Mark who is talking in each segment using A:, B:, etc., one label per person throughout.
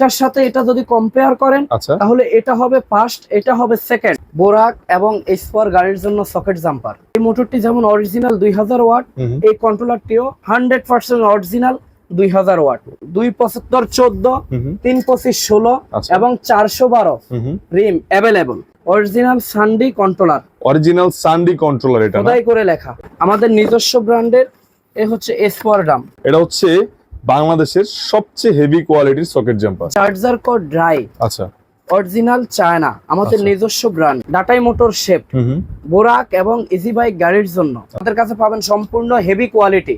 A: এটার সাথে এটা যদি কম্পেয়ার করেন
B: আচ্ছা
A: তাহলে এটা হবে ফার্স্ট, এটা হবে সেকেন্ড। বোরাক এবং এসপর গাড়ির জন্য সকেট জাম্পার। এই মোটরটি যেমন অরিজিনাল 2000 ওয়াট, এই কন্ট্রোলারটিও 100% অরিজিনাল 2000 ওয়াট। 275 14 325 16 এবং 412 রিম অ্যাভেলেবল। অরিজিনাল সানডি কন্ট্রোলার,
B: অরিজিনাল সানডি কন্ট্রোলার। এটা
A: খোদাই করে লেখা, আমাদের নিজস্ব ব্র্যান্ডের। এ হচ্ছে এসপর ডাম।
B: এটা হচ্ছে বাংলাদেশের সবচেয়ে হেভি কোয়ালিটির socket jumper.
A: Charger code dry,
B: আচ্ছা
A: অরিজিনাল চায়না, আমাদের নিজস্ব ব্র্যান্ড। ডাটাই মোটর শেপ, বোরাক এবং ইজি বাইক গাড়ির জন্য আমাদের কাছে পাবেন সম্পূর্ণ heavy quality.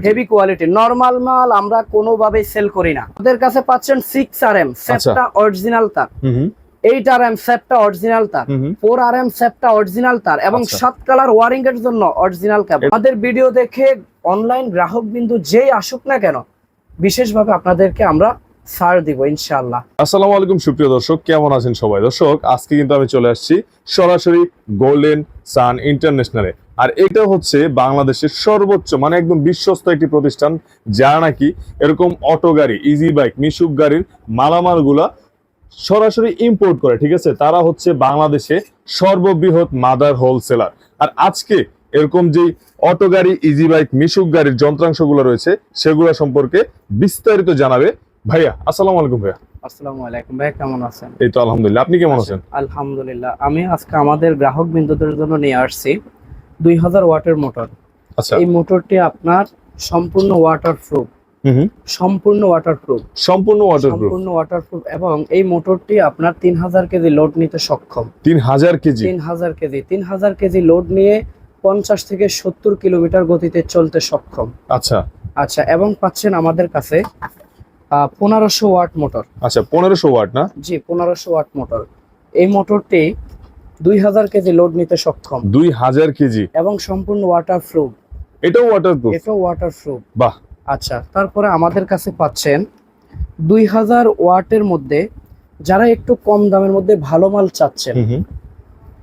A: Heavy quality normal মাল আমরা কোনোভাবেই সেল করি না। আমাদের কাছে পাচ্ছেন 6RM সেটটা অরিজিনাল তার, 8RM সেটটা অরিজিনাল তার, 4RM সেটটা অরিজিনাল তার এবং 7 কালার ওয়ারিং এর জন্য অরিজিনাল কেবল। আমাদের ভিডিও দেখে অনলাইন গ্রাহক বিন্দু যেই আসুক না কেন, বিশেষভাবে আপনাদেরকে আমরা ছাড় দিব ইনশাআল্লাহ।
B: আসসালামু আলাইকুম সুপ্রিয় দর্শক, কেমন আছেন সবাই? দর্শক, আজকে কিন্তু আমি চলে আসছি সরাসরি গোল্ডেন সান ইন্টারন্যাশনালে। আর এটা হচ্ছে বাংলাদেশের সর্বোচ্চ মানে একদম বিশ্বস্ত একটি প্রতিষ্ঠান, যারা নাকি এরকম অটো গাড়ি, ইজি বাইক, মিশুক গাড়ির মালামালগুলা সরাসরি ইম্পোর্ট করে। ঠিক আছে, তারা হচ্ছে বাংলাদেশে সর্ববৃহৎ মাদার হোলসেলার। আর আজকে এরকম যে অটো গাড়ি, ইজি বাইক, মিশুক গাড়ির যন্ত্রাংশগুলো রয়েছে সেগুলো সম্পর্কে বিস্তারিত জানাবে ভাইয়া। আসসালামু আলাইকুম ভাইয়া।
A: আসসালামু আলাইকুম ভাই, কেমন আছেন?
B: এই তো আলহামদুলিল্লাহ, আপনি কেমন আছেন?
A: আলহামদুলিল্লাহ। আমি আজকে আমাদের গ্রাহক বিন্দুদের জন্য নিয়ে আসছি 2000 ওয়াটের মোটর।
B: আচ্ছা,
A: এই মোটরটি আপনার সম্পূর্ণ ওয়াটারপ্রুফ, সম্পূর্ণ ওয়াটারপ্রুফ এবং এই মোটরটি আপনার 3000 কেজি লোড নিতে সক্ষম।
B: 3000 কেজি?
A: 3000 কেজি লোড নিয়ে 50 থেকে 70 কিলোমিটার গতিতে চলতে সক্ষম।
B: আচ্ছা
A: আচ্ছা, এবং পাচ্ছেন আমাদের কাছে 1500 ওয়াট মোটর।
B: আচ্ছা, 1500 ওয়াট না?
A: জি, 1500 ওয়াট মোটর। এই মোটরটি 2000 কেজি লোড নিতে সক্ষম।
B: 2000 কেজি
A: এবং সম্পূর্ণ ওয়াটারপ্রুফ।
B: এটাও ওয়াটারপ্রুফ?
A: এটাও ওয়াটারপ্রুফ।
B: বাহ।
A: আচ্ছা, তারপরে আমাদের কাছে পাচ্ছেন 2000 ওয়াটের মধ্যে যারা একটু কম দামের মধ্যে ভালো মাল চাচ্ছেন,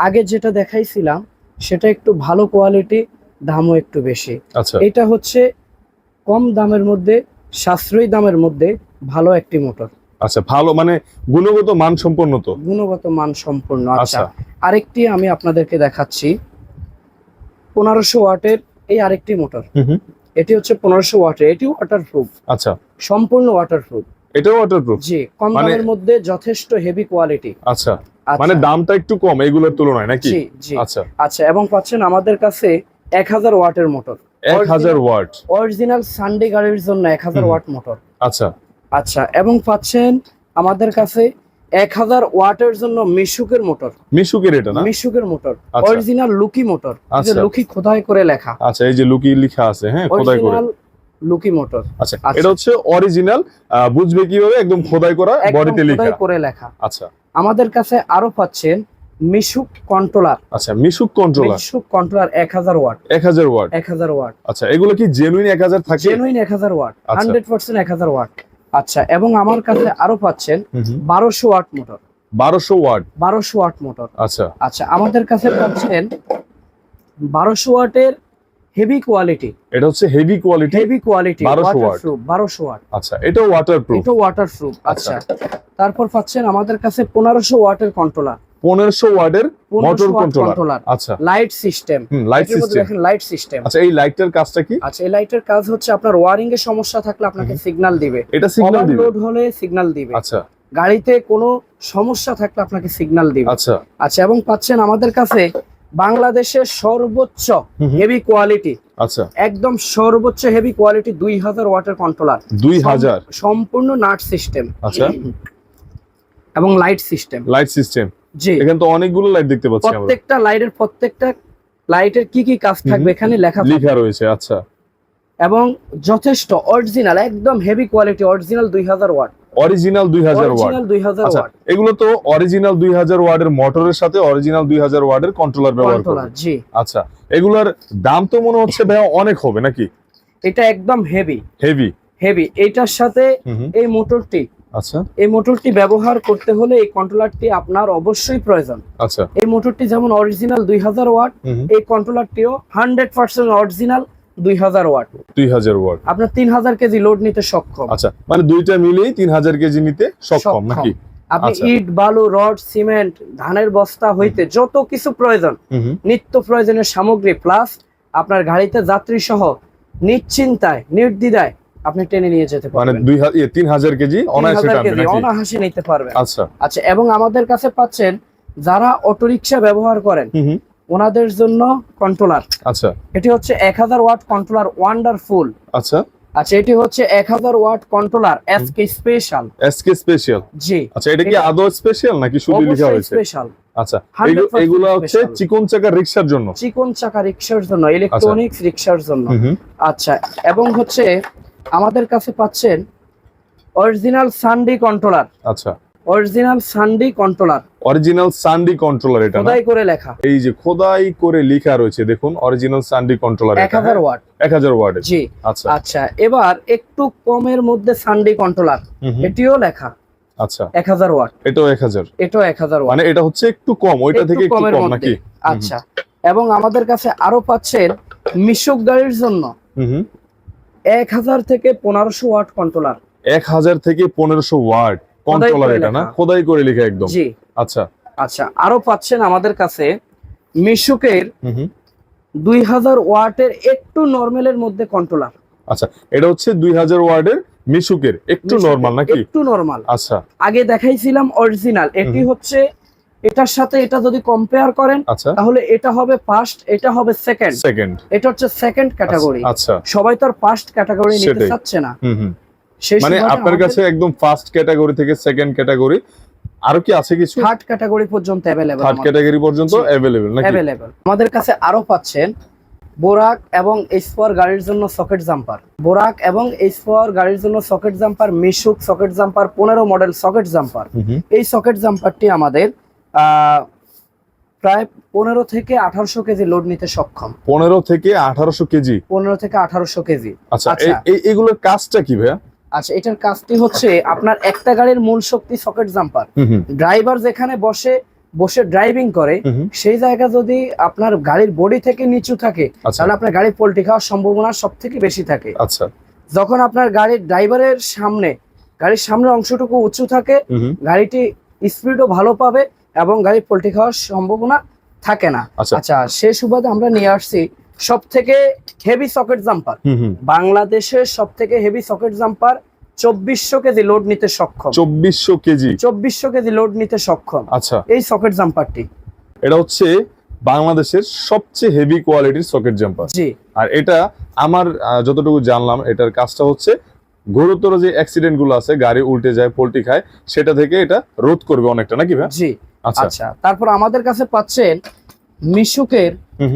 A: আগে যেটা দেখাইছিলাম সেটা একটু ভালো কোয়ালিটি, দামও একটু বেশি।
B: আচ্ছা,
A: এটা হচ্ছে কম দামের মধ্যে, সাশ্রয়ী দামের মধ্যে ভালো একটি মোটর।
B: আচ্ছা, ভালো মানে গুণগত মান সম্পন্ন তো?
A: গুণগত মান সম্পন্ন। আচ্ছা, আরেকটি আমি আপনাদেরকে দেখাচ্ছি 1500 ওয়াটের এই আরেকটি মোটর। এটি হচ্ছে 1500 ওয়াটের, এটি ওয়াটারপ্রুফ।
B: আচ্ছা,
A: সম্পূর্ণ ওয়াটারপ্রুফ।
B: এটাও ওয়াটারপ্রুফ?
A: জি, কম দামের মধ্যে যথেষ্ট হেভি কোয়ালিটি।
B: আচ্ছা, মানে দামটা একটু কম এগুলোর তুলনায় নাকি?
A: জি জি।
B: আচ্ছা
A: আচ্ছা, এবং পাচ্ছেন আমাদের কাছে 1000 ওয়াটের মোটর।
B: 1000 ওয়াট
A: অরিজিনাল সানডে গাড়ির জন্য 1000 ওয়াট মোটর।
B: আচ্ছা
A: আচ্ছা, এবং পাচ্ছেন আমাদের কাছে 1000 ওয়াটের জন্য মিশুকের মোটর।
B: মিশুকের? এটা না
A: মিশুকের মোটর, অরিজিনাল লুকি মোটর।
B: আচ্ছা,
A: লুকি খোদাই করে লেখা।
B: আচ্ছা, এই যে লুকি লেখা আছে, হ্যাঁ, খোদাই করে
A: লুকি মোটর।
B: আচ্ছা, এটা হচ্ছে অরিজিনাল। বুঝবে কিভাবে? একদম খোদাই করা, বডিতে লেখা,
A: খোদাই করে লেখা।
B: আচ্ছা,
A: আমাদের কাছে আরো পাচ্ছেন মিশুক কন্ট্রোলার।
B: আচ্ছা, Mishuk controller.
A: 1000 watt.
B: 1000 watt?
A: 1000 watt.
B: আচ্ছা, এগুলো কি জেনুইন 1000 থাকে?
A: Genuine 1000 watt, 100% 1000 watt. আচ্ছা, এবং আমার কাছে আরো পাচ্ছেন 1200 watt motor.
B: 1200 watt?
A: 1200 watt motor.
B: আচ্ছা
A: আচ্ছা, আমাদের কাছে পাচ্ছেন 1200 ওয়াটের হেভি কোয়ালিটি।
B: এটা হচ্ছে হেভি কোয়ালিটি? 1200 ওয়াট।
A: 1200 ওয়াট।
B: আচ্ছা, এটাও ওয়াটারপ্রুফ?
A: এটাও ওয়াটারপ্রুফ। আচ্ছা, তারপর পাচ্ছেন আমাদের কাছে 1500 ওয়াটের কন্ট্রোলার।
B: 1500 ওয়াটের মোটর কন্ট্রোলার। আচ্ছা,
A: লাইট সিস্টেম।
B: Light system.
A: দেখেন লাইট সিস্টেম।
B: আচ্ছা, এই লাইটটার কাজটা কি?
A: আচ্ছা, এই লাইটের কাজ হচ্ছে আপনার ওয়্যারিং এর সমস্যা থাকলে আপনাকে সিগন্যাল দিবে।
B: এটা সিগন্যাল দিবে?
A: ওভারলোড হলে সিগন্যাল দিবে।
B: আচ্ছা,
A: গাড়িতে কোনো সমস্যা থাকলে আপনাকে সিগন্যাল দিবে।
B: আচ্ছা
A: আচ্ছা, এবং পাচ্ছেন আমাদের কাছে বাংলাদেশের সর্বোচ্চ হেভি কোয়ালিটি,
B: আচ্ছা,
A: একদম সর্বোচ্চ হেভি কোয়ালিটি 2000 ওয়াটের কন্ট্রোলার।
B: 2000?
A: সম্পূর্ণ নাট সিস্টেম।
B: আচ্ছা,
A: এবং লাইট সিস্টেম।
B: Light system.
A: জি,
B: এখানে তো অনেকগুলো লাইট দেখতে পাচ্ছি আমরা।
A: প্রত্যেকটা লাইটের কি কি কাজ থাকবে এখানে লেখা
B: রয়েছে। আচ্ছা,
A: এবং যথেষ্ট অরিজিনাল, একদম heavy quality, original 2000 watt.
B: Original 2000 watt?
A: 2000 watt.
B: এগুলো তো অরিজিনাল 2000 ওয়াটের মোটরের সাথে অরিজিনাল 2000 ওয়াটের কন্ট্রোলার ব্যবহার করে?
A: জি।
B: আচ্ছা, এগুলোর দাম তো মনে হচ্ছে ভাইয়া অনেক হবে নাকি?
A: এটা একদম হেভি
B: হেভি
A: হেভি। এটার সাথে এই মোটরটি,
B: আচ্ছা,
A: এই মোটরটি ব্যবহার করতে হলে এই কন্ট্রোলারটি আপনার অবশ্যই প্রয়োজন।
B: আচ্ছা,
A: এই মোটরটি যেমন অরিজিনাল 2000 ওয়াট, এই কন্ট্রোলারটিও 100% অরিজিনাল 2000 ওয়াট।
B: 2000 ওয়াট।
A: আপনার 3000 কেজি লোড নিতে সক্ষম।
B: আচ্ছা, মানে দুইটা মিলিয়ে 3000 কেজি নিতে সক্ষম নাকি?
A: আপনি
B: আচ্ছা।
A: ইট, বালু, রড, সিমেন্ট, ধানের বস্তা হইতে যত কিছু প্রয়োজন, নিত্য প্রয়োজনীয় সামগ্রী প্লাস আপনার গাড়িতে যাত্রী সহ নিশ্চিন্তায় নির্দ্বিধায় আপনি টেনে নিয়ে যেতে
B: মানে
A: পারবেন।
B: 3000 কেজি অনায়াসে টানবে নাকি?
A: অনায়াসে নিতে পারবেন।
B: আচ্ছা
A: আচ্ছা, এবং আমাদের কাছে পাচ্ছেন যারা অটোরিকশা ব্যবহার করেন ওনাদের জন্য কন্ট্রোলার।
B: আচ্ছা,
A: এটি হচ্ছে 1000 ওয়াট কন্ট্রোলার ওয়ান্ডারফুল।
B: আচ্ছা
A: আচ্ছা, এটি হচ্ছে 1000 watt controller SK special.
B: SK special.
A: জি।
B: আচ্ছা, এটা কি আদৌ স্পেশাল নাকি শুধু লেখা হয়েছে
A: স্পেশাল?
B: আচ্ছা,
A: 100%
B: এগুলো হচ্ছে
A: special।
B: চিকন চাকা রিকশার জন্য।
A: চিকন চাকা রিকশার জন্য, ইলেকট্রনিক্স রিকশার জন্য। আচ্ছা, এবং হচ্ছে আমাদের কাছে পাচ্ছেন অরিজিনাল সানডি কন্ট্রোলার।
B: আচ্ছা,
A: অরিজিনাল সানডি কন্ট্রোলার,
B: অরিজিনাল সানডি কন্ট্রোলার। এটা না
A: খোদাই করে লেখা,
B: এই যে খোদাই করে লেখা রয়েছে দেখুন, অরিজিনাল সানডি কন্ট্রোলার।
A: 1000 ওয়াট।
B: 1000 ওয়াট।
A: জি।
B: আচ্ছা
A: আচ্ছা, এবার একটু কমের মধ্যে সানডি কন্ট্রোলার, এটিও লেখা।
B: আচ্ছা,
A: 1000 ওয়াট।
B: এটাও 1000।
A: এটাও 1000 ওয়াট।
B: মানে এটা হচ্ছে একটু কম, ওইটা থেকে একটু
A: কমের
B: কম
A: মধ্যে।
B: নাকি?
A: আচ্ছা, এবং আমাদের কাছে আরো পাচ্ছেন মিশুক গাড়ির জন্য 1000 থেকে 1500 ওয়াট কন্ট্রোলার।
B: 1000 থেকে 1500 ওয়াট কন্ট্রোলার। এটা না খোদাই করে লেখা একদম।
A: জি।
B: আচ্ছা
A: আচ্ছা, আরো পাচ্ছেন আমাদের কাছে মিশুকের 2000 ওয়াটের একটু নরমালের মধ্যে কন্ট্রোলার।
B: আচ্ছা, এটা হচ্ছে 2000 ওয়াটের মিশুকের একটু নরমাল নাকি?
A: একটু নরমাল।
B: আচ্ছা,
A: আগে দেখাইছিলাম অরিজিনাল, এটি হচ্ছে এটার সাথে এটা যদি কম্পেয়ার করেন
B: আচ্ছা,
A: তাহলে এটা হবে ফার্স্ট, এটা হবে সেকেন্ড। এটা হচ্ছে সেকেন্ড ক্যাটাগরি।
B: আচ্ছা,
A: সবাই তো আর ফার্স্ট ক্যাটাগরি নিতে চাচ্ছে না।
B: মানে আপনার কাছে একদম ফার্স্ট ক্যাটাগরি থেকে সেকেন্ড ক্যাটাগরি আরো কি আছে কিছু?
A: থার্ড ক্যাটাগরি পর্যন্ত अवेलेबल।
B: থার্ড ক্যাটাগরি পর্যন্ত अवेलेबल নাকি?
A: अवेलेबल। আমাদের কাছে আরো পাচ্ছেন বোরাক এবং এসপর গাড়ির জন্য সকেট জাম্পার। বোরাক এবং এসপর গাড়ির জন্য socket jumper, Mishuk socket jumper, 15 model socket jumper. এই সকেট জাম্পারটি আমাদের প্রায় 15 থেকে 1800 কেজি লোড নিতে সক্ষম।
B: 15 থেকে 1800 কেজি।
A: 15 থেকে 1800 কেজি।
B: আচ্ছা, এগুলোর কাজটা কি ভাইয়া?
A: আচ্ছা, এটার কাজটি হচ্ছে আপনার একটা গাড়ির মূল শক্তি সকেট জাম্পার। ড্রাইভার যেখানে বসে ড্রাইভিং করে সেই জায়গা যদি আপনার গাড়ির বডি থেকে নিচু থাকে তাহলে আপনার গাড়ি পল্টি খাওয়ার সম্ভাবনা সব থেকে বেশি থাকে।
B: আচ্ছা,
A: যখন আপনার গাড়ির গাড়ির সামনের অংশটুকু উঁচু থাকে গাড়িটি স্পিডও ভালো পাবে এবং গাড়ি পল্টি খাওয়ার সম্ভাবনা থাকে না। আচ্ছা, সে সুবাদে আমরা নিয়ে আসছি সব থেকে হেভি সকেট জাম্পার। বাংলাদেশের সব থেকে heavy socket jumper 2400 KG load নিতে সক্ষম।
B: 2400 কেজি।
A: 2400 কেজি লোড নিতে সক্ষম।
B: আচ্ছা,
A: এই সকেট জাম্পারটি
B: এটা হচ্ছে বাংলাদেশের সবচেয়ে হেভি কোয়ালিটির সকেট জাম্পার।
A: জি। আর
B: এটা আমার যতটুকু জানলাম এটার কাজটা হচ্ছে গুরুতর যে অ্যাক্সিডেন্ট গুলো আছে, গাড়ি উল্টে যায়, পল্টি খায়, সেটা থেকে এটা রোধ করবে অনেকটা নাকি ভাই?
A: জি। আচ্ছা, তারপর আমাদের কাছে পাচ্ছেন মিশুকের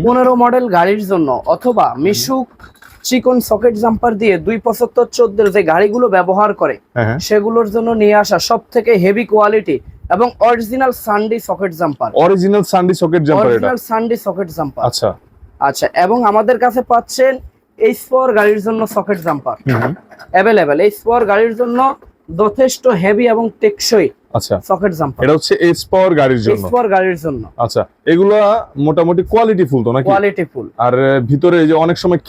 A: 15 মডেল গাড়ির জন্য অথবা মিশুক চিকন সকেট জাম্পার দিয়ে 275-14 যে গাড়িগুলো ব্যবহার করে সেগুলোর জন্য নিয়ে আসা সব থেকে হেভি কোয়ালিটি এবং অরিজিনাল সানডি সকেট জাম্পার।
B: অরিজিনাল সানডি সকেট জাম্পার। এটা
A: অরিজিনাল সানডি সকেট জাম্পার।
B: আচ্ছা
A: আচ্ছা, এবং আমাদের কাছে পাচ্ছেন এইচ4 গাড়ির জন্য সকেট জাম্পার अवेलेबल। এইচ4 গাড়ির জন্য যথেষ্ট হেভি এবং টেকসই
B: আচ্ছা
A: সকেট জাম্পার।
B: এটা হচ্ছে এস পাওয়ার গাড়ির জন্য।
A: এস পাওয়ার গাড়ির জন্য।
B: আচ্ছা, এগুলা মোটামুটি কোয়ালিটি ফুল তো নাকি?
A: Quality full.
B: আর ভিতরে এই যে অনেক সময়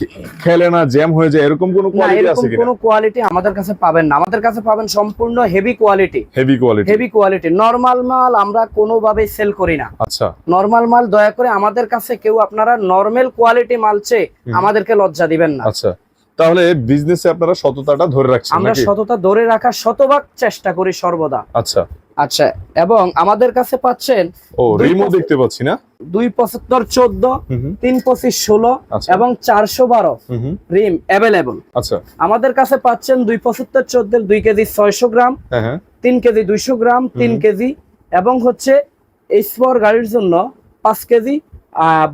B: খেলে না, জ্যাম হয়ে যায়, এরকম কোনো কোয়ালিটি আছে কিনা?
A: কোনো কোয়ালিটি আমাদের কাছে পাবেন না। আমাদের কাছে পাবেন সম্পূর্ণ heavy quality.
B: Heavy quality.
A: Heavy quality. Normal মাল আমরা কোনোভাবে সেল করি না।
B: আচ্ছা,
A: নরমাল মাল দয়া করে আমাদের কাছে কেউ আপনারা নরমাল কোয়ালিটি মাল চেয়ে আমাদেরকে লজ্জা দিবেন না।
B: আচ্ছা, তাহলে বিজনেসে আপনারা সততাটা ধরে রাখছেন নাকি?
A: আমরা সততা ধরে রাখার শতভাগ চেষ্টা করি সর্বদা।
B: আচ্ছা
A: আচ্ছা, এবং আমাদের কাছে পাচ্ছেন
B: রিমো দেখতে পাচ্ছি না,
A: 275-14, 325-16 এবং 412 রিম अवेलेबल।
B: আচ্ছা,
A: আমাদের কাছে পাচ্ছেন 275-14 2 কেজি 600 গ্রাম, 3 কেজি 200 গ্রাম, 3 কেজি, এবং হচ্ছে এইচ4 গাড়ির জন্য 5 কেজি,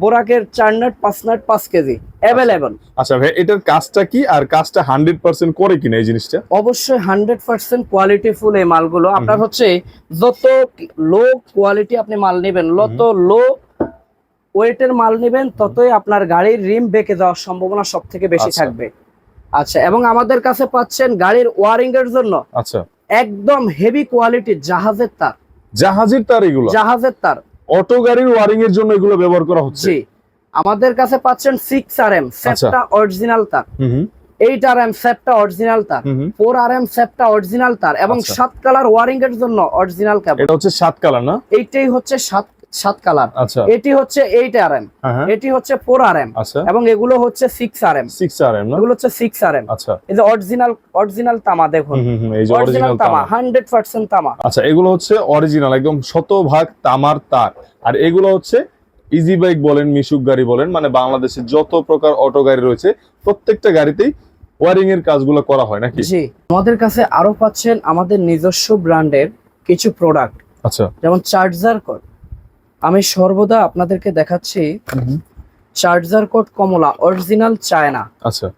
A: বোরাকের 4 নাট 5 নাট 5 কেজি अवेलेबल।
B: আচ্ছা ভাই, এটার কাজটা কি আর কাজটা 100% করে কিনা এই জিনিসটা?
A: অবশ্যই 100% কোয়ালিটি ফুল এই মালগুলো। আপনার হচ্ছে যত লো কোয়ালিটি আপনি মাল নেবেন, যত লো ওয়েটের মাল নেবেন, ততই আপনার গাড়ির রিম বেঁকে যাওয়ার সম্ভাবনা সব থেকে বেশি থাকবে। আচ্ছা, এবং আমাদের কাছে পাচ্ছেন গাড়ির ওয়ারিং এর জন্য
B: আচ্ছা
A: একদম হেভি কোয়ালিটির জাহাজের তার।
B: জাহাজের তার? এগুলো
A: জাহাজের তার
B: অটো গাড়ির ওয়ারিং এর জন্য এগুলো ব্যবহার করা হচ্ছে?
A: জি। আমাদের কাছে পাচ্ছেন 6RM সেটটা অরিজিনাল তার, 8RM সেটটা অরিজিনাল তার, 4RM সেটটা অরিজিনাল তার এবং 7 কালার ওয়ারিং এর জন্য অরিজিনাল কেবল।
B: এটা হচ্ছে 7 কালার না?
A: এইটাই হচ্ছে 7 কালার।
B: আচ্ছা,
A: এটি হচ্ছে 8RM, এটি হচ্ছে 4RM এবং এগুলো হচ্ছে 6RM।
B: 6RM না?
A: এগুলো হচ্ছে 6RM।
B: আচ্ছা,
A: এই যে অরিজিনাল তামা দেখুন,
B: এই যে অরিজিনাল
A: তামা 100% তামা।
B: আচ্ছা, এগুলো হচ্ছে অরিজিনাল একদম শতভাগ তামার তার। আর এগুলো হচ্ছে ইজি বাইক বলেন, মিশুক গাড়ি বলেন, মানে বাংলাদেশে যত প্রকার অটো গাড়ি রয়েছে প্রত্যেকটা গাড়িতেই ওয়ারিং এর কাজগুলো করা হয় নাকি?
A: জি, আমাদের কাছে আরো পাচ্ছেন আমাদের নিজস্ব ব্র্যান্ডের কিছু প্রোডাক্ট।
B: আচ্ছা,
A: যেমন চার্জার কোড, আমি সর্বদা আপনাদেরকে দেখাচ্ছি চার্জার কোড কমলা অরিজিনাল চায়না।
B: আচ্ছা,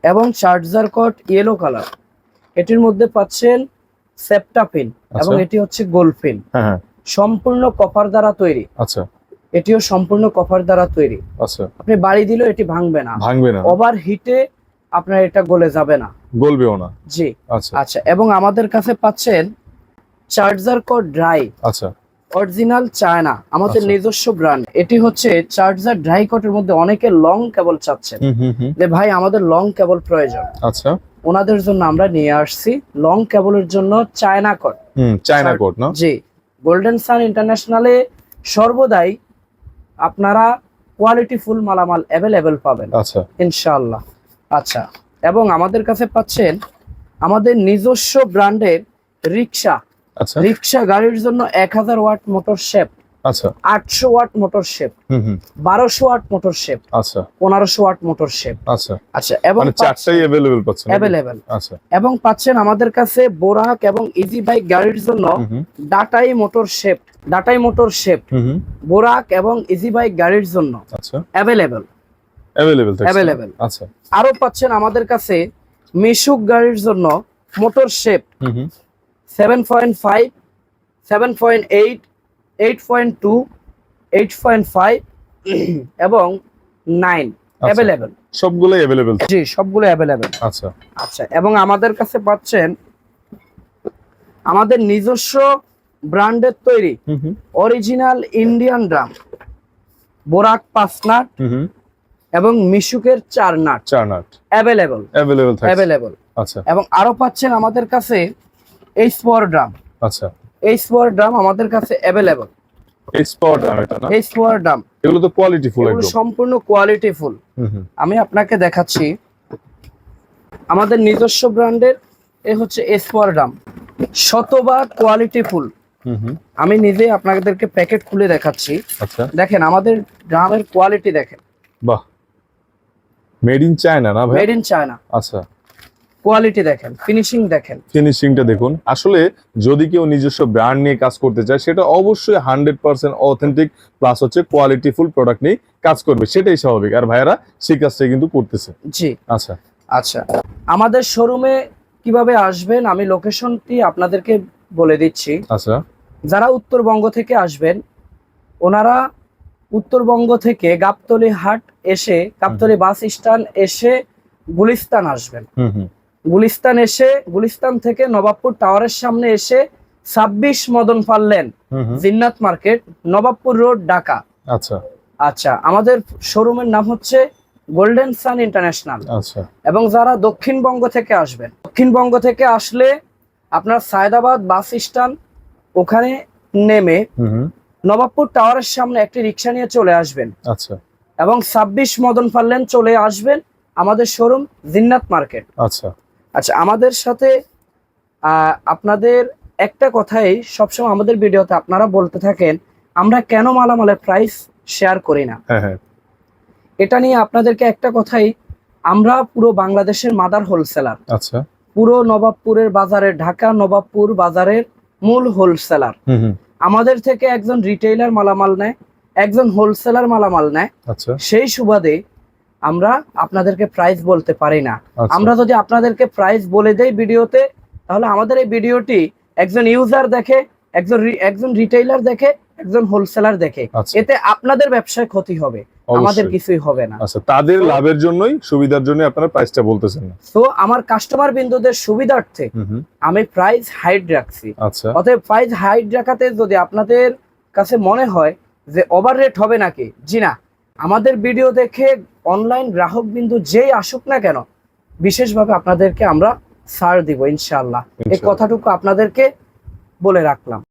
A: এবং চার্জার কোড ইয়েলো কালার, এটির মধ্যে পাচ্ছেন সেপ্টা পিন এবং এটি হচ্ছে গোল্ড পিন।
B: হ্যাঁ,
A: সম্পূর্ণ কপার দ্বারা তৈরি।
B: আচ্ছা,
A: এটিও সম্পূর্ণ কপার দ্বারা তৈরি।
B: আচ্ছা,
A: আপনি বাড়ি দিলেও এটি ভাঙবে না, ওভার হিটে আপনার এটা গলে যাবে না,
B: গলবেও না।
A: জি,
B: আচ্ছা,
A: আচ্ছা। এবং আমাদের কাছে পাচ্ছেন চার্জার কোড ড্রাই,
B: আচ্ছা,
A: অরিজিনাল চায়না, আমাদের নিজস্ব ব্র্যান্ড। এটি হচ্ছে চার্জার ড্রাই কোটের মধ্যে অনেকে লং কেবল চাচ্ছেন যে ভাই আমাদের লং কেবল প্রয়োজন।
B: আচ্ছা,
A: ওনাদের জন্য আমরা নিয়ে আসছি লং কেবলের জন্য চায়না কোড।
B: চায়না কোড না?
A: জি, গোল্ডেন সান ইন্টারন্যাশনালে সর্বদাই আপনারা কোয়ালিটি ফুল মালামাল অ্যাভেলেবেল পাবেন,
B: আচ্ছা,
A: ইনশাআল্লাহ। আচ্ছা, এবং আমাদের কাছে পাচ্ছেন আমাদের নিজস্ব ব্র্যান্ডের রিক্সা।
B: আচ্ছা,
A: রিক্সা গাড়ির জন্য 1000 ওয়াট মোটর শেপ,
B: আচ্ছা,
A: 800 watt motor shape, 1200 watt motor shape,
B: আচ্ছা,
A: 1500 ওয়াট মোটর শেপ।
B: আচ্ছা,
A: আচ্ছা, এবং
B: মানে চারটাই अवेलेबल পাচ্ছেন?
A: अवेलेबल।
B: আচ্ছা,
A: এবং পাচ্ছেন আমাদের কাছে বোরাক এবং ইজি বাইক গাড়ির জন্য ডাটাই মোটর শেপ, বোরাক এবং ইজি বাইক গাড়ির জন্য
B: আচ্ছা,
A: अवेलेबल।
B: আচ্ছা,
A: আরো পাচ্ছেন আমাদের কাছে মিশুক গাড়ির জন্য মোটর শেপ 7.5, 7.8, 8.2, 8.5 এবং 9 अवेलेबल।
B: সবগুলোই अवेलेबल?
A: জি, সবগুলো अवेलेबल।
B: আচ্ছা,
A: আচ্ছা, এবং আমাদের কাছে পাচ্ছেন আমাদের নিজস্ব ব্র্যান্ডের তৈরি অরিজিনাল ইন্ডিয়ান ড্রাম, বোরাক 5 নাট এবং মিশুকের 4 নাট अवेलेबल।
B: আচ্ছা,
A: এবং আরো পাচ্ছেন আমাদের কাছে এইচ পাওয়ার ড্রাম।
B: আচ্ছা,
A: এইচ পাওয়ার ড্রাম আমাদের কাছে अवेलेबल।
B: এইচ পাওয়ার ড্রাম এটা না?
A: এইচ পাওয়ার ড্রাম
B: এগুলো তো কোয়ালিটি ফুল,
A: এগুলো
B: একদম
A: সম্পূর্ণ কোয়ালিটি ফুল। আমি আপনাকে দেখাচ্ছি আমাদের নিজস্ব ব্র্যান্ডের, এই হচ্ছে এইচ পাওয়ার ড্রাম, শতভাগ কোয়ালিটি ফুল। আমি নিজে আপনাদেরকে প্যাকেট খুলে দেখাচ্ছি।
B: আচ্ছা,
A: দেখেন আমাদের ড্রামের কোয়ালিটি দেখেন,
B: বাহ, মেড ইন চায়না না ভাই?
A: Made in China.
B: আচ্ছা,
A: কোয়ালিটি দেখেন, ফিনিশিং দেখেন,
B: ফিনিশিংটা দেখুন। আসলে যদি কেউ নিজস্ব ব্র্যান্ড নিয়ে কাজ করতে চায় সেটা অবশ্যই 100% অথেন্টিক প্লাস হচ্ছে কোয়ালিটি ফুল প্রোডাক্ট নিয়ে কাজ করবে, সেটাই স্বাভাবিক। আর ভাইয়ারা সেই কাজটাই কিন্তু করতেছে।
A: জি,
B: আচ্ছা,
A: আচ্ছা। আমাদের শোরুমে কিভাবে আসবেন আমি লোকেশনটি আপনাদেরকে বলে দিচ্ছি।
B: আচ্ছা,
A: যারা উত্তরবঙ্গ থেকে আসবেন ওনারা উত্তরবঙ্গ থেকে গাবতলী হাট এসে, গাবতলী বাস স্ট্যান্ড এসে গুলিস্তান আসবেন। গুলিস্তান এসে, গুলিস্তান থেকে নবাবপুর টাওয়ারের সামনে এসে 26 মদন পাল্লেন জিন্নাত মার্কেট, নবাবপুর রোড, ঢাকা।
B: আচ্ছা,
A: আচ্ছা, আমাদের শোরুমের নাম হচ্ছে গোল্ডেন সান ইন্টারন্যাশনাল।
B: আচ্ছা,
A: এবং যারা দক্ষিণবঙ্গ থেকে আসবেন, দক্ষিণবঙ্গ থেকে আসলে আপনার সায়দাবাদ বাস স্ট্যান্ড ওখানে নেমে নবাবপুর টাওয়ারের সামনে একটি রিক্সা নিয়ে চলে আসবেন।
B: আচ্ছা,
A: এবং 26 মদন পাল্লেন চলে আসবেন আমাদের শোরুম জিন্নাত মার্কেট।
B: আচ্ছা,
A: আচ্ছা, আমাদের সাথে আপনাদের একটা কথাই সবসময় আমাদের ভিডিওতে আপনারা বলতে থাকেন আমরা কেন মালামালের প্রাইস শেয়ার করি না।
B: হ্যাঁ,
A: এটা নিয়ে আপনাদেরকে একটা কথাই, আমরা পুরো বাংলাদেশের মাদার হোলসেলার।
B: আচ্ছা,
A: পুরো নবাবপুরের বাজারে, ঢাকা নবাবপুর বাজারের মূল হোলসেলার। আমাদের থেকে একজন রিটেইলার মালামাল নেয়, একজন হোলসেলার মালামাল নেয়।
B: আচ্ছা,
A: সেই সুবাদে আমরা আপনাদেরকে প্রাইস বলতে পারি না। আমরা যদি আপনাদেরকে প্রাইস বলে দেই ভিডিওতে, তাহলে আমাদের এই ভিডিওটি একজন ইউজার দেখে, একজন রিটেইলার দেখে, একজন হোলসেলার দেখে, এতে আপনাদের ব্যবসায় ক্ষতি হবে, আমাদের কিছুই হবে না।
B: আচ্ছা, তাদের লাভের জন্যই, সুবিধার জন্য আপনারা প্রাইসটা বলতেছেন না।
A: তো আমার কাস্টমার বিন্দুদের সুবিধার্থে আমি প্রাইস হাইড রাখছি।
B: আচ্ছা,
A: অতএব প্রাইস হাইড রাখাতে যদি আপনাদের কাছে মনে হয় যে ওভার রেট হবে নাকি, জি না, আমাদের ভিডিও দেখে অনলাইন গ্রাহক বিন্দু যেই আসুক না কেন, বিশেষভাবে আপনাদেরকে আমরা ছাড় দিব ইনশাআল্লাহ। এই কথাটুকু আপনাদেরকে বলে রাখলাম।